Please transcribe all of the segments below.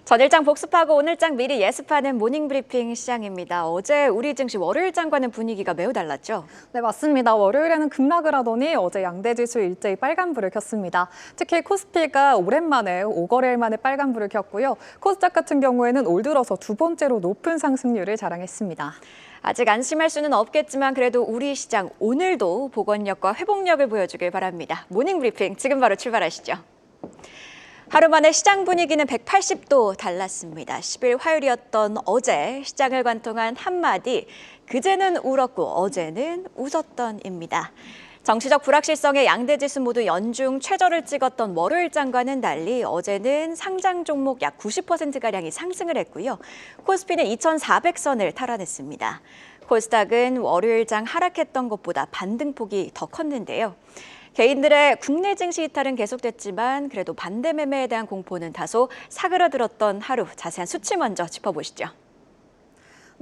전일장 복습하고 오늘장 미리 예습하는 모닝브리핑 시장입니다. 어제 우리 증시 월요일장과는 분위기가 매우 달랐죠? 네, 맞습니다. 월요일에는 급락을 하더니 어제 양대지수 일제히 빨간불을 켰습니다. 특히 코스피가 오랜만에 5거래일 만에 빨간불을 켰고요. 코스닥 같은 경우에는 올 들어서 두 번째로 높은 상승률을 자랑했습니다. 아직 안심할 수는 없겠지만 그래도 우리 시장 오늘도 복원력과 회복력을 보여주길 바랍니다. 모닝브리핑 지금 바로 출발하시죠. 하루 만에 시장 분위기는 180도 달랐습니다. 10일 화요일이었던 어제 시장을 관통한 한마디, 그제는 울었고 어제는 웃었던입니다. 정치적 불확실성에 양대지수 모두 연중 최저를 찍었던 월요일장과는 달리 어제는 상장 종목 약 90%가량이 상승을 했고요. 코스피는 2,400선을 탈환했습니다. 코스닥은 월요일장 하락했던 것보다 반등폭이 더 컸는데요. 개인들의 국내 증시 이탈은 계속됐지만 그래도 반대 매매에 대한 공포는 다소 사그라들었던 하루. 자세한 수치 먼저 짚어보시죠.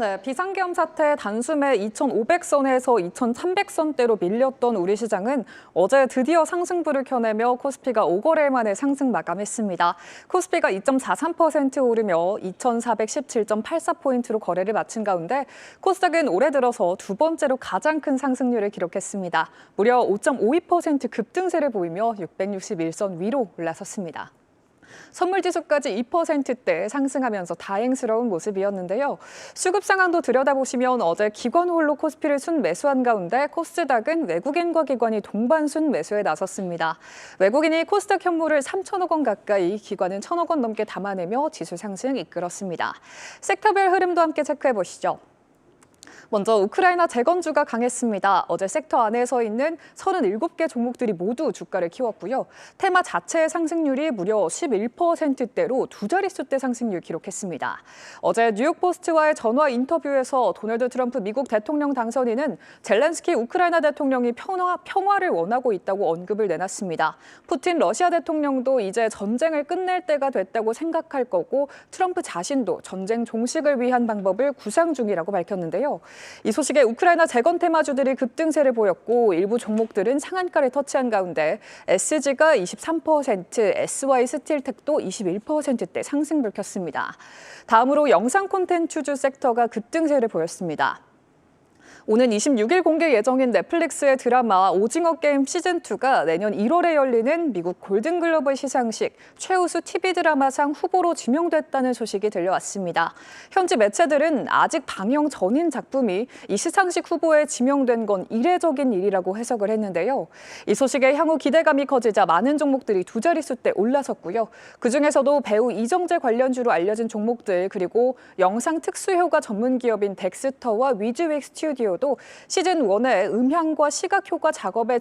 네, 비상계엄 사태 단숨에 2,500선에서 2,300선대로 밀렸던 우리 시장은 어제 드디어 상승불을 켜내며 코스피가 5거래일 만에 상승 마감했습니다. 코스피가 2.43% 오르며 2,417.84포인트로 거래를 마친 가운데 코스닥은 올해 들어서 두 번째로 가장 큰 상승률을 기록했습니다. 무려 5.52% 급등세를 보이며 661선 위로 올라섰습니다. 선물지수까지 2%대 상승하면서 다행스러운 모습이었는데요. 수급 상황도 들여다보시면 어제 기관 홀로 코스피를 순매수한 가운데 코스닥은 외국인과 기관이 동반 순매수에 나섰습니다. 외국인이 코스닥 현물을 3천억 원 가까이, 기관은 1,000억 원 넘게 담아내며 지수 상승 이끌었습니다. 섹터별 흐름도 함께 체크해 보시죠. 먼저 우크라이나 재건주가 강했습니다. 어제 섹터 안에서 있는 37개 종목들이 모두 주가를 키웠고요. 테마 자체의 상승률이 무려 11%대로 두 자릿수대 상승률 기록했습니다. 어제 뉴욕포스트와의 전화 인터뷰에서 도널드 트럼프 미국 대통령 당선인은 젤렌스키 우크라이나 대통령이 평화를 원하고 있다고 언급을 내놨습니다. 푸틴 러시아 대통령도 이제 전쟁을 끝낼 때가 됐다고 생각할 거고 트럼프 자신도 전쟁 종식을 위한 방법을 구상 중이라고 밝혔는데요. 이 소식에 우크라이나 재건 테마주들이 급등세를 보였고 일부 종목들은 상한가를 터치한 가운데 SG가 23%, SY 스틸텍도 21%대 상승을 켰습니다. 다음으로 영상 콘텐츠주 섹터가 급등세를 보였습니다. 오는 26일 공개 예정인 넷플릭스의 드라마 오징어 게임 시즌2가 내년 1월에 열리는 미국 골든글로벌 시상식 최우수 TV 드라마상 후보로 지명됐다는 소식이 들려왔습니다. 현지 매체들은 아직 방영 전인 작품이 이 시상식 후보에 지명된 건 이례적인 일이라고 해석을 했는데요. 이 소식에 향후 기대감이 커지자 많은 종목들이 두 자릿수대 올라섰고요. 그중에서도 배우 이정재 관련주로 알려진 종목들, 그리고 영상 특수효과 전문 기업인 덱스터와 위즈윅 스튜디오 도 시즌1의 음향과 시각효과 작업에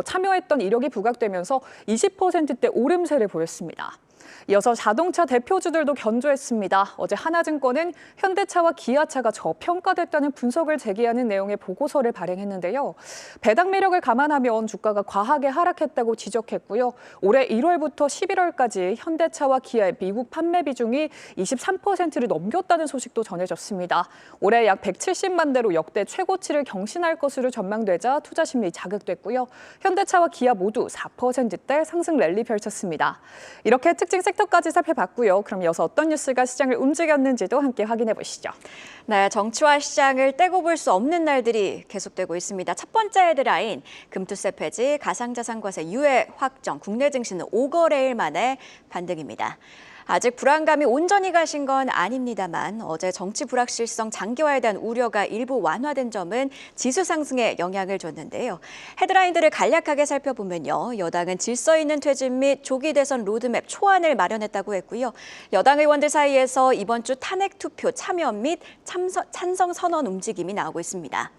참여했던 이력이 부각되면서 20%대 오름세를 보였습니다. 이어서 자동차 대표주들도 견조했습니다. 어제 하나증권은 현대차와 기아차가 저평가됐다는 분석을 제기하는 내용의 보고서를 발행했는데요. 배당 매력을 감안하면 주가가 과하게 하락했다고 지적했고요. 올해 1월부터 11월까지 현대차와 기아의 미국 판매 비중이 23%를 넘겼다는 소식도 전해졌습니다. 올해 약 170만 대로 역대 최고치를 경신할 것으로 전망되자 투자 심리 자극됐고요. 현대차와 기아 모두 4%대 상승 랠리 펼쳤습니다. 이렇게 특징 섹터까지 살펴봤고요. 그럼 이어서 어떤 뉴스가 시장을 움직였는지도 함께 확인해 보시죠. 네, 정치와 시장을 떼고 볼 수 없는 날들이 계속되고 있습니다. 첫 번째 헤드라인, 금투세 폐지, 가상자산 과세 유예 확정, 국내 증시는 5거래일 만에 반등입니다. 아직 불안감이 온전히 가신 건 아닙니다만 어제 정치 불확실성 장기화에 대한 우려가 일부 완화된 점은 지수 상승에 영향을 줬는데요. 헤드라인들을 간략하게 살펴보면요. 여당은 질서 있는 퇴진 및 조기 대선 로드맵 초안을 마련했다고 했고요. 여당 의원들 사이에서 이번 주 탄핵 투표 참여 및 찬성 선언 움직임이 나오고 있습니다.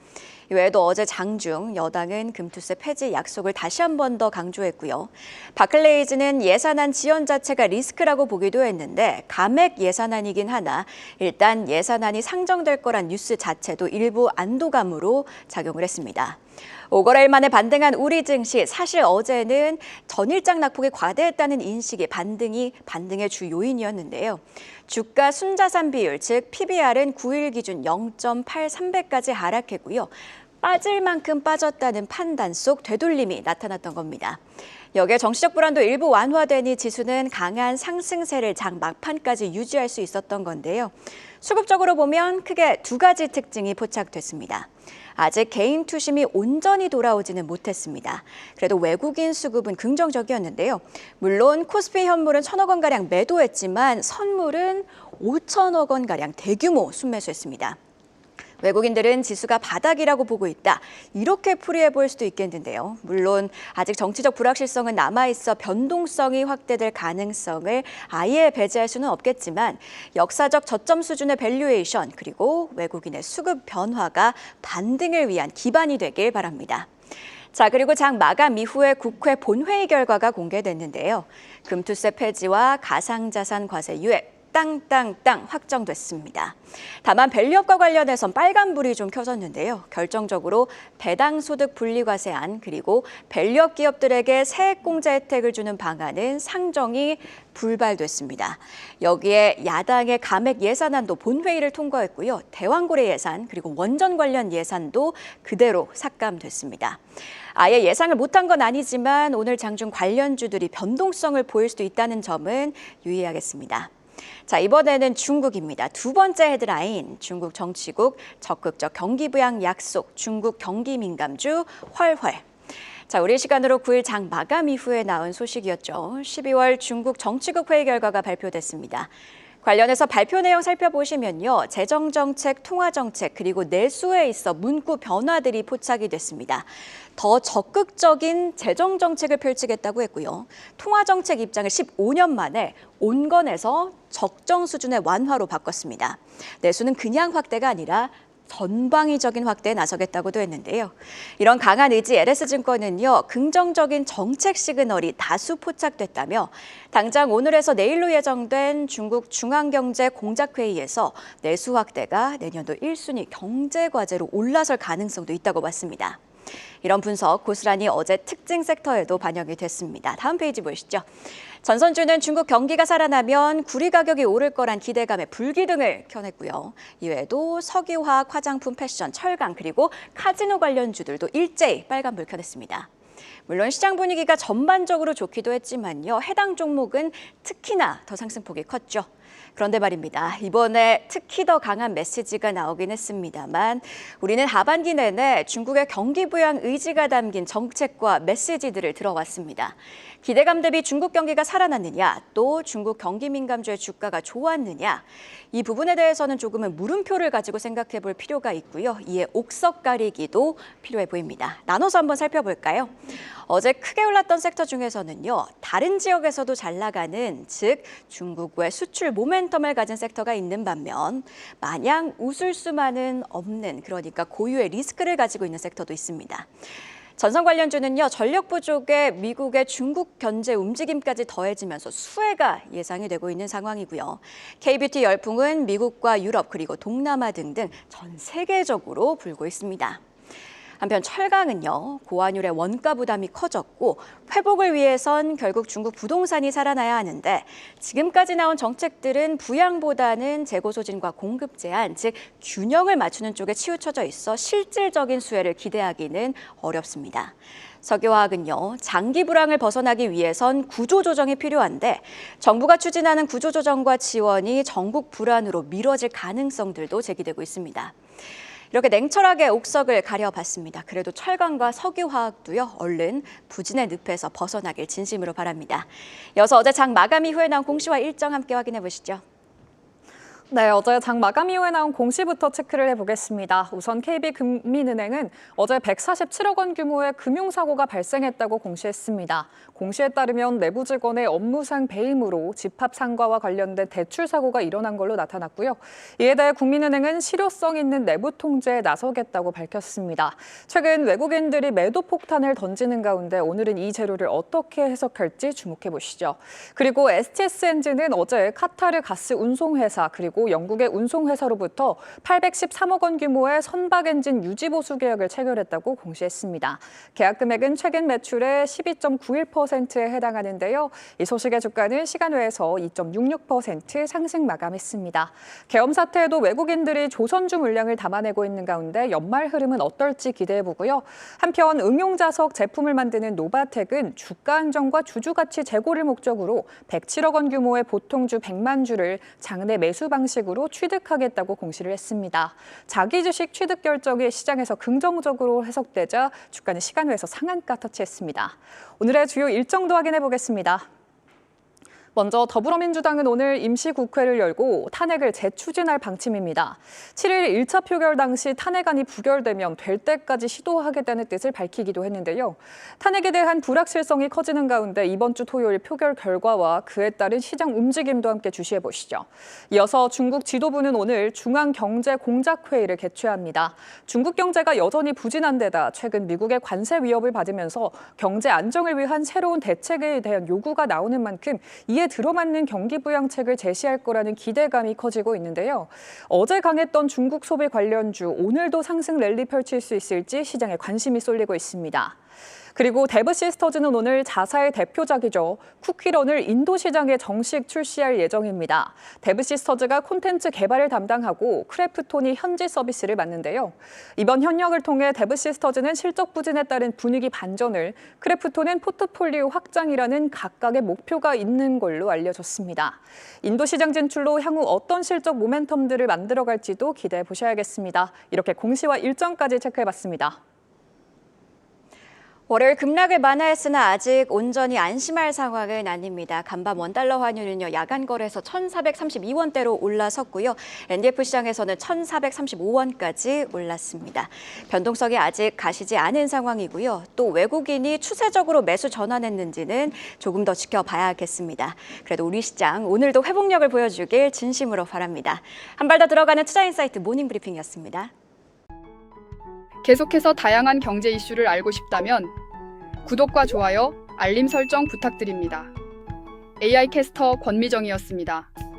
이외에도 어제 장중 여당은 금투세 폐지 약속을 다시 한 번 더 강조했고요. 바클레이즈는 예산안 지연 자체가 리스크라고 보기도 했는데 감액 예산안이긴 하나 일단 예산안이 상정될 거란 뉴스 자체도 일부 안도감으로 작용을 했습니다. 5거래일 만에 반등한 우리 증시, 사실 어제는 전일장 낙폭이 과대했다는 인식이 반등의 주 요인이었는데요. 주가 순자산 비율, 즉 PBR은 9일 기준 0.83배까지 하락했고요. 빠질 만큼 빠졌다는 판단 속 되돌림이 나타났던 겁니다. 여기에 정치적 불안도 일부 완화되니 지수는 강한 상승세를 장 막판까지 유지할 수 있었던 건데요. 수급적으로 보면 크게 두 가지 특징이 포착됐습니다. 아직 개인 투심이 온전히 돌아오지는 못했습니다. 그래도 외국인 수급은 긍정적이었는데요. 물론 코스피 현물은 1,000억 원가량 매도했지만 선물은 5천억 원가량 대규모 순매수했습니다. 외국인들은 지수가 바닥이라고 보고 있다. 이렇게 풀이해 볼 수도 있겠는데요. 물론 아직 정치적 불확실성은 남아있어 변동성이 확대될 가능성을 아예 배제할 수는 없겠지만 역사적 저점 수준의 밸류에이션 그리고 외국인의 수급 변화가 반등을 위한 기반이 되길 바랍니다. 자, 그리고 장 마감 이후에 국회 본회의 결과가 공개됐는데요. 금투세 폐지와 가상자산 과세 유예 땅땅땅 확정됐습니다. 다만 밸류업과 관련해선 빨간불이 좀 켜졌는데요. 결정적으로 배당소득 분리과세안 그리고 밸류업 기업들에게 세액공제 혜택을 주는 방안은 상정이 불발됐습니다. 여기에 야당의 감액 예산안도 본회의를 통과했고요. 대왕고래 예산 그리고 원전 관련 예산도 그대로 삭감됐습니다. 아예 예상을 못한 건 아니지만 오늘 장중 관련주들이 변동성을 보일 수도 있다는 점은 유의하겠습니다. 자, 이번에는 중국입니다. 두 번째 헤드라인, 중국 정치국 적극적 경기 부양 약속, 중국 경기 민감주 훨훨. 자, 우리 시간으로 9일 장 마감 이후에 나온 소식이었죠. 12월 중국 정치국 회의 결과가 발표됐습니다. 관련해서 발표 내용 살펴보시면요. 재정정책, 통화정책, 그리고 내수에 있어 문구 변화들이 포착이 됐습니다. 더 적극적인 재정정책을 펼치겠다고 했고요. 통화정책 입장을 15년 만에 온건에서 적정 수준의 완화로 바꿨습니다. 내수는 그냥 확대가 아니라 전방위적인 확대에 나서겠다고도 했는데요. 이런 강한 의지 LS증권은요. 긍정적인 정책 시그널이 다수 포착됐다며 당장 오늘에서 내일로 예정된 중국 중앙경제공작회의에서 내수 확대가 내년도 1순위 경제과제로 올라설 가능성도 있다고 봤습니다. 이런 분석 고스란히 어제 특징 섹터에도 반영이 됐습니다. 다음 페이지 보시죠. 전선주는 중국 경기가 살아나면 구리 가격이 오를 거란 기대감에 불기둥을 켜냈고요. 이외에도 석유화학, 화장품, 패션, 철강 그리고 카지노 관련주들도 일제히 빨간불 켜냈습니다. 물론 시장 분위기가 전반적으로 좋기도 했지만요. 해당 종목은 특히나 더 상승폭이 컸죠. 그런데 말입니다. 이번에 특히 더 강한 메시지가 나오긴 했습니다만 우리는 하반기 내내 중국의 경기 부양 의지가 담긴 정책과 메시지들을 들어왔습니다. 기대감 대비 중국 경기가 살아났느냐, 또 중국 경기 민감주의 주가가 좋았느냐, 이 부분에 대해서는 조금은 물음표를 가지고 생각해 볼 필요가 있고요. 이에 옥석 가리기도 필요해 보입니다. 나눠서 한번 살펴볼까요? 어제 크게 올랐던 섹터 중에서는요. 다른 지역에서도 잘 나가는, 즉 중국 외 수출 모멘텀을 가진 섹터가 있는 반면 마냥 웃을 수만은 없는, 그러니까 고유의 리스크를 가지고 있는 섹터도 있습니다. 전선 관련주는요. 전력 부족에 미국의 중국 견제 움직임까지 더해지면서 수혜가 예상이 되고 있는 상황이고요. K뷰티 열풍은 미국과 유럽 그리고 동남아 등등 전 세계적으로 불고 있습니다. 한편 철강은요. 고환율의 원가 부담이 커졌고 회복을 위해선 결국 중국 부동산이 살아나야 하는데 지금까지 나온 정책들은 부양보다는 재고 소진과 공급 제한, 즉 균형을 맞추는 쪽에 치우쳐져 있어 실질적인 수혜를 기대하기는 어렵습니다. 석유화학은요. 장기 불황을 벗어나기 위해선 구조조정이 필요한데 정부가 추진하는 구조조정과 지원이 전국 불안으로 미뤄질 가능성들도 제기되고 있습니다. 이렇게 냉철하게 옥석을 가려봤습니다. 그래도 철강과 석유화학도요. 얼른 부진의 늪에서 벗어나길 진심으로 바랍니다. 이어서 어제 장 마감 이후에 나온 공시와 일정 함께 확인해 보시죠. 네, 어제 장 마감 이후에 나온 공시부터 체크를 해보겠습니다. 우선 KB금민은행은 어제 147억 원 규모의 금융사고가 발생했다고 공시했습니다. 공시에 따르면 내부 직원의 업무상 배임으로 집합 상과와 관련된 대출 사고가 일어난 걸로 나타났고요. 이에 대해 국민은행은 실효성 있는 내부 통제에 나서겠다고 밝혔습니다. 최근 외국인들이 매도 폭탄을 던지는 가운데 오늘은 이 재료를 어떻게 해석할지 주목해 보시죠. 그리고 STS엔진은 어제 카타르 가스 운송회사 그리고 그리고 영국의 운송회사로부터 813억 원 규모의 선박 엔진 유지 보수 계약을 체결했다고 공시했습니다. 계약 금액은 최근 매출의 12.91%에 해당하는데요. 이 소식의 주가는 시간 외에서 2.66% 상승 마감했습니다. 계엄 사태에도 외국인들이 조선주 물량을 담아내고 있는 가운데 연말 흐름은 어떨지 기대해보고요. 한편 응용자석 제품을 만드는 노바텍은 주가 안정과 주주 가치 제고를 목적으로 107억 원 규모의 보통주 100만 주를 장내 매수 방식으로 취득하겠다고 공시를 했습니다. 자기 주식 취득 결정이 시장에서 긍정적으로 해석되자 주가는 시간 외에서 상한가 터치했습니다. 오늘의 주요 일정도 확인해 보겠습니다. 먼저 더불어민주당은 오늘 임시국회를 열고 탄핵을 재추진할 방침입니다. 7일 1차 표결 당시 탄핵안이 부결되면 될 때까지 시도하겠다는 뜻을 밝히기도 했는데요. 탄핵에 대한 불확실성이 커지는 가운데 이번 주 토요일 표결 결과와 그에 따른 시장 움직임도 함께 주시해 보시죠. 이어서 중국 지도부는 오늘 중앙경제공작회의를 개최합니다. 중국 경제가 여전히 부진한 데다 최근 미국의 관세 위협을 받으면서 경제 안정을 위한 새로운 대책에 대한 요구가 나오는 만큼 이에 들어맞는 경기 부양책을 제시할 거라는 기대감이 커지고 있는데요. 어제 강했던 중국 소비 관련주 오늘도 상승 랠리 펼칠 수 있을지 시장에 관심이 쏠리고 있습니다. 그리고 데브시스터즈는 오늘 자사의 대표작이죠. 쿠키런을 인도 시장에 정식 출시할 예정입니다. 데브시스터즈가 콘텐츠 개발을 담당하고 크래프톤이 현지 서비스를 맡는데요. 이번 협력을 통해 데브시스터즈는 실적 부진에 따른 분위기 반전을, 크래프톤은 포트폴리오 확장이라는 각각의 목표가 있는 걸로 알려졌습니다. 인도 시장 진출로 향후 어떤 실적 모멘텀들을 만들어갈지도 기대해 보셔야겠습니다. 이렇게 공시와 일정까지 체크해봤습니다. 월요일 급락을 만회했으나 아직 온전히 안심할 상황은 아닙니다. 간밤 원달러 환율은요, 야간 거래에서 1,432원대로 올라섰고요. NDF 시장에서는 1,435원까지 올랐습니다. 변동성이 아직 가시지 않은 상황이고요. 또 외국인이 추세적으로 매수 전환했는지는 조금 더 지켜봐야겠습니다. 그래도 우리 시장 오늘도 회복력을 보여주길 진심으로 바랍니다. 한 발 더 들어가는 투자인사이트 모닝브리핑이었습니다. 계속해서 다양한 경제 이슈를 알고 싶다면 구독과 좋아요, 알림 설정 부탁드립니다. AI 캐스터 권미정이었습니다.